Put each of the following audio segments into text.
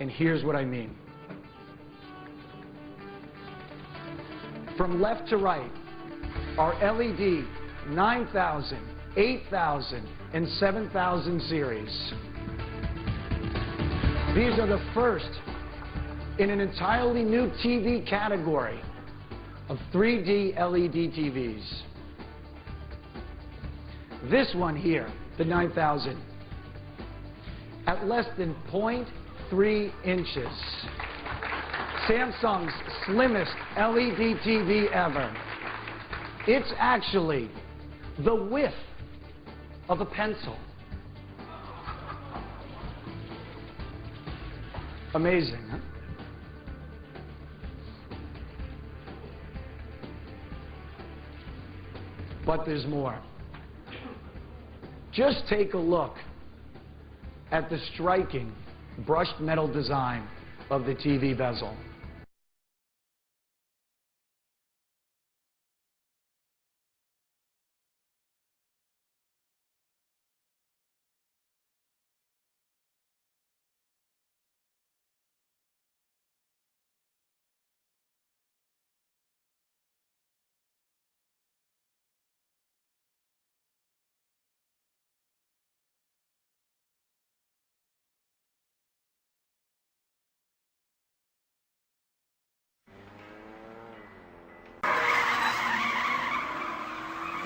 and here's what I mean. From left to right are LED 9000, 8000, and 7000 series. These are the first in an entirely new TV category of 3D LED TVs. This one here, the 9000, at less than 0.3 inches. Samsung's slimmest LED TV ever. It's actually the width of a pencil. Amazing, huh? But there's more. Just take a look at the striking brushed metal design of the TV bezel.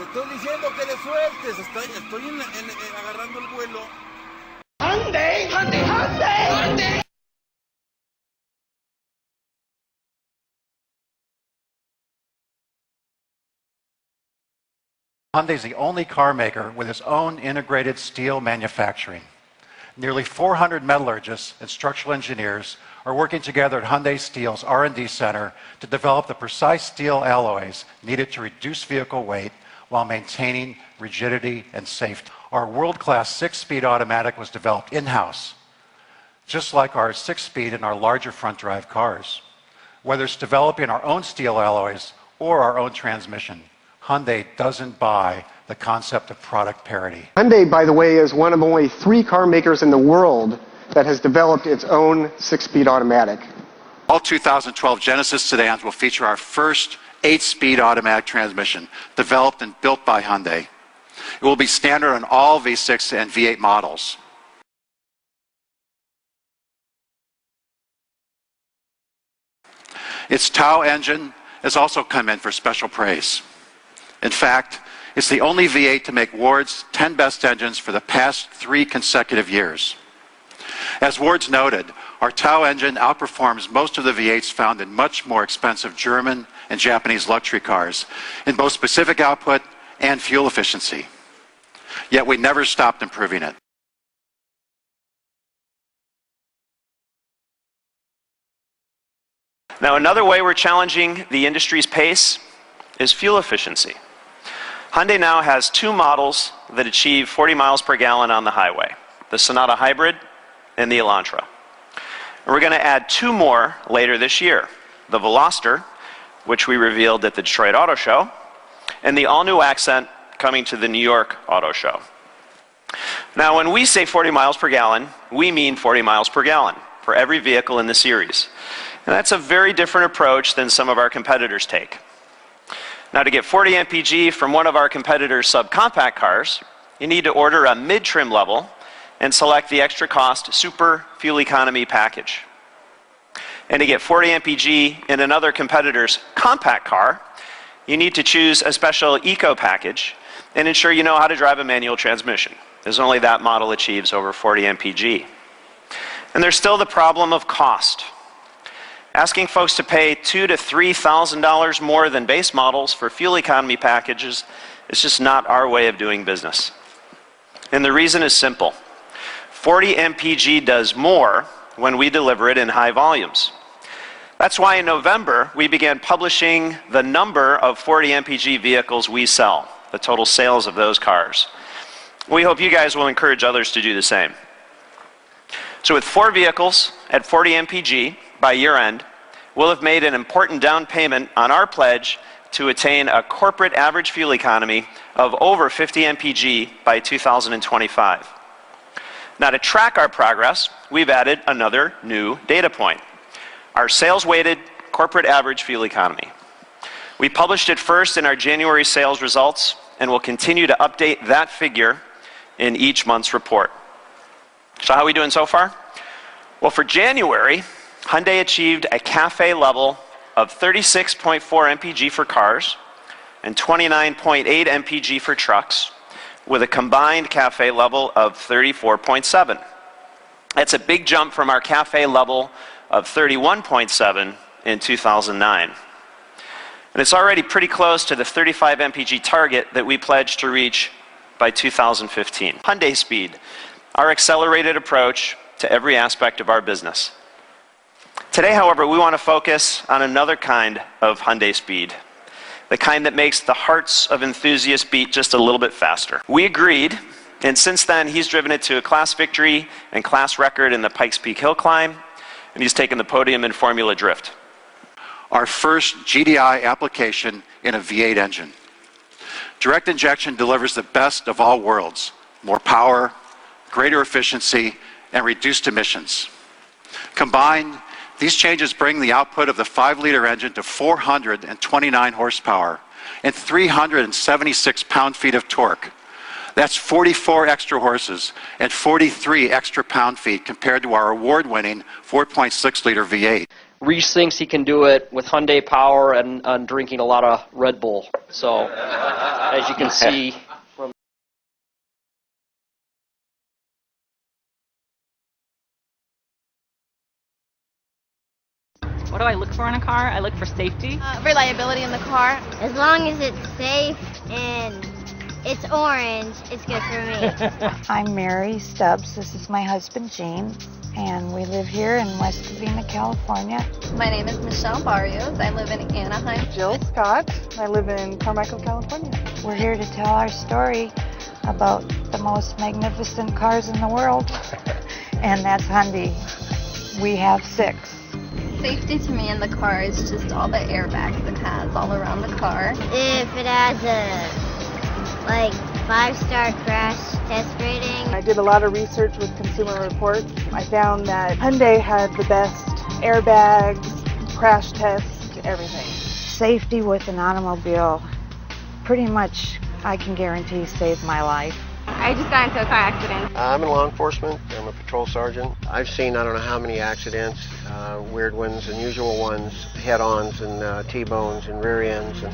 Te estoy diciendo que le sueltes, estoy agarrando el vuelo. ¡Hyundai! ¡Hyundai! ¡Hyundai! Hyundai is the only car maker with its own integrated steel manufacturing. Nearly 400 metallurgists and structural engineers are working together at Hyundai Steel's R&D Center to develop the precise steel alloys needed to reduce vehicle weight while maintaining rigidity and safety. Our world-class 6-speed automatic was developed in-house, just like our 6-speed in our larger front-drive cars. Whether it's developing our own steel alloys or our own transmission, Hyundai doesn't buy the concept of product parity. Hyundai, by the way, is one of only 3 car makers in the world that has developed its own 6-speed automatic. All 2012 Genesis sedans will feature our first 8-speed automatic transmission, developed and built by Hyundai. It will be standard on all V6 and V8 models. Its Tau engine has also come in for special praise. In fact, it's the only V8 to make Ward's 10 best engines for the past 3 consecutive years. As Ward's noted, our Tau engine outperforms most of the V8s found in much more expensive German and Japanese luxury cars in both specific output and fuel efficiency. Yet we never stopped improving it. Now, another way we're challenging the industry's pace is fuel efficiency. Hyundai now has 2 models that achieve 40 miles per gallon on the highway, the Sonata Hybrid and the Elantra. And we're going to add 2 more later this year, the Veloster, which we revealed at the Detroit Auto Show, and the all-new Accent coming to the New York Auto Show. Now, when we say 40 miles per gallon, we mean 40 miles per gallon for every vehicle in the series. And that's a very different approach than some of our competitors take. Now, to get 40 mpg from one of our competitors' subcompact cars, you need to order a mid-trim level and select the extra cost Super Fuel Economy package. And to get 40 mpg in another competitor's compact car, you need to choose a special Eco package and ensure you know how to drive a manual transmission, as only that model achieves over 40 mpg. And there's still the problem of cost. Asking folks to pay $2,000 to $3,000 more than base models for fuel economy packages is just not our way of doing business. And the reason is simple. 40 mpg does more when we deliver it in high volumes. That's why in November, we began publishing the number of 40 mpg vehicles we sell, the total sales of those cars. We hope you guys will encourage others to do the same. So with 4 vehicles at 40 mpg by year end, we'll have made an important down payment on our pledge to attain a corporate average fuel economy of over 50 mpg by 2025. Now, to track our progress, we've added another new data point, our sales-weighted corporate average fuel economy. We published it first in our January sales results, and we'll continue to update that figure in each month's report. So how are we doing so far? Well, for January, Hyundai achieved a CAFE level of 36.4 mpg for cars and 29.8 mpg for trucks, with a combined CAFE level of 34.7. That's a big jump from our CAFE level of 31.7 in 2009. And it's already pretty close to the 35 mpg target that we pledged to reach by 2015. Hyundai Speed, our accelerated approach to every aspect of our business. Today, however, we want to focus on another kind of Hyundai Speed, the kind that makes the hearts of enthusiasts beat just a little bit faster. We agreed, and since then he's driven it to a class victory and class record in the Pikes Peak Hill Climb, and he's taken the podium in Formula Drift. Our first GDI application in a V8 engine. Direct injection delivers the best of all worlds: more power, greater efficiency, and reduced emissions. Combined, these changes bring the output of the 5-liter engine to 429 horsepower and 376 pound-feet of torque. That's 44 extra horses and 43 extra pound-feet compared to our award-winning 4.6-liter V8. Reese thinks he can do it with Hyundai power and drinking a lot of Red Bull. So, as you can see from... What do I look for in a car? I look for safety. Reliability in the car. As long as it's safe and it's orange, it's good for me. I'm Mary Stubbs. This is my husband, Gene, and we live here in West Covina, California. My name is Michelle Barrios. I live in Anaheim. Jill Scott. I live in Carmichael, California. We're here to tell our story about the most magnificent cars in the world, and that's Hyundai. We have 6. Safety to me in the car is just all the airbags it has all around the car. If it has a 5-star crash test rating. I did a lot of research with Consumer Reports. I found that Hyundai had the best airbags, crash test, everything. Safety with an automobile, pretty much, I can guarantee, saved my life. I just got into a car accident. I'm in law enforcement. I'm a patrol sergeant. I've seen I don't know how many accidents, weird ones, unusual ones, head-ons and T-bones and rear ends, and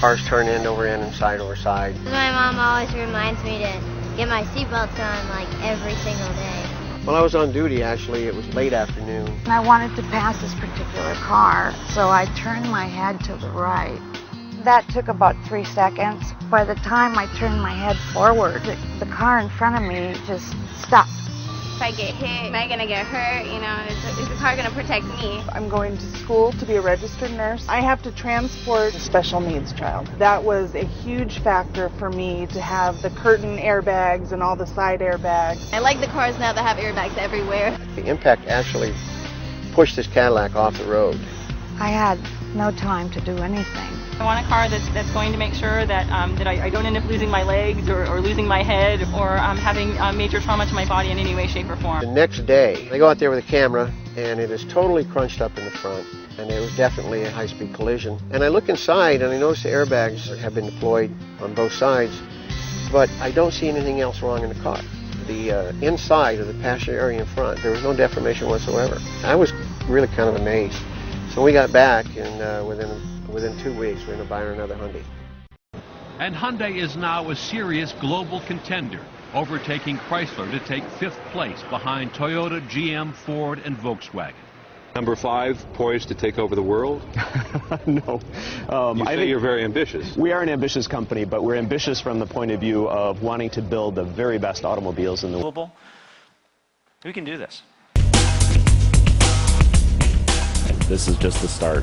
cars turn end over end and side over side. My mom always reminds me to get my seatbelts on every single day. Well, I was on duty actually. It was late afternoon. And I wanted to pass this particular car, so I turned my head to the right. That took about 3 seconds. By the time I turned my head forward, the car in front of me just stopped. If I get hit, am I going to get hurt? You know, is the car going to protect me? I'm going to school to be a registered nurse. I have to transport a special needs child. That was a huge factor for me to have the curtain airbags and all the side airbags. I like the cars now that have airbags everywhere. The impact actually pushed this Cadillac off the road. I had no time to do anything. I want a car that's going to make sure that I don't end up losing my legs or losing my head or having major trauma to my body in any way, shape, or form. The next day, they go out there with a camera, and it is totally crunched up in the front, and it was definitely a high-speed collision. And I look inside, and I notice the airbags have been deployed on both sides, but I don't see anything else wrong in the car. The inside of the passenger area in front, there was no deformation whatsoever. I was really kind of amazed. So we got back, and within 2 weeks, we're going to buy her another Hyundai. And Hyundai is now a serious global contender, overtaking Chrysler to take 5th place behind Toyota, GM, Ford, and Volkswagen. Number 5, poised to take over the world? No. You say you're very ambitious. We are an ambitious company, but we're ambitious from the point of view of wanting to build the very best automobiles in the world. We can do this. This is just the start.